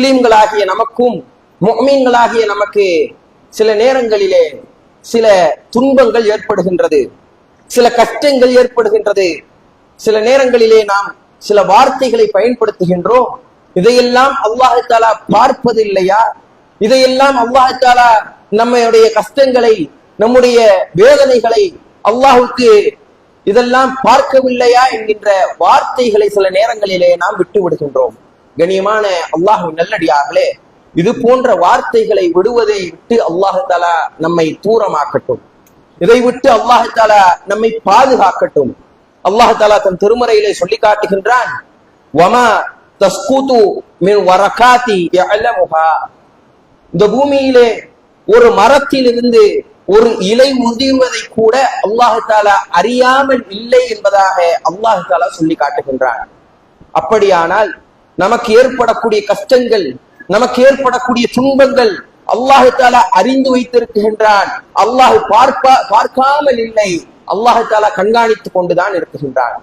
முஸ்லிம்களாகிய நமக்கும் முஃமின்களாகிய நமக்கு சில நேரங்களிலே சில துன்பங்கள் ஏற்படுகின்றது, சில கஷ்டங்கள் ஏற்படுகின்றது. சில நேரங்களிலே நாம் சில வார்த்தைகளை பயன்படுத்துகின்றோம். இதையெல்லாம் அல்லாஹ் தஆலா பார்ப்பதில்லையா? இதையெல்லாம் அல்லாஹ் தஆலா நம்முடைய கஷ்டங்களை, நம்முடைய வேதனைகளை அல்லாஹ்வுக்கு இதெல்லாம் பார்க்கவில்லையா என்கின்ற வார்த்தைகளை சில நேரங்களிலே நாம் விட்டு விடுகின்றோம். கண்ணியமான அல்லாஹ்வின் நல்லடியார்களே, இது போன்ற வார்த்தைகளை விடுவதை விட்டு அல்லாஹ் தஆலா நம்மை தூரமாக்கட்டும். இதை விட்டு அல்லாஹ் தஆலா நம்மை பாதுகாக்கட்டும். அல்லாஹ் தஆலா தன் திருமறையிலே சொல்லி காட்டுகின்றான், வமா தஸ்குது மின் வரகாதி யஅலமுஹா. இந்த பூமியிலே ஒரு மரத்திலிருந்து ஒரு இலை உதிர்வதை கூட அல்லாஹ் தஆலா அறியாமல் இல்லை என்பதாக அல்லாஹ் தஆலா சொல்லி காட்டுகின்றான். அப்படியானால் நமக்கு ஏற்படக்கூடிய கஷ்டங்கள், நமக்கு ஏற்படக்கூடிய துன்பங்கள் அல்லாஹ் தஆலா அறிந்து வைத்திருக்கின்றான். அல்லாஹ் பார்க்காமல் இல்லை, அல்லாஹ் தஆலா கண்காணித்துக் கொண்டுதான் இருக்குகின்றான்.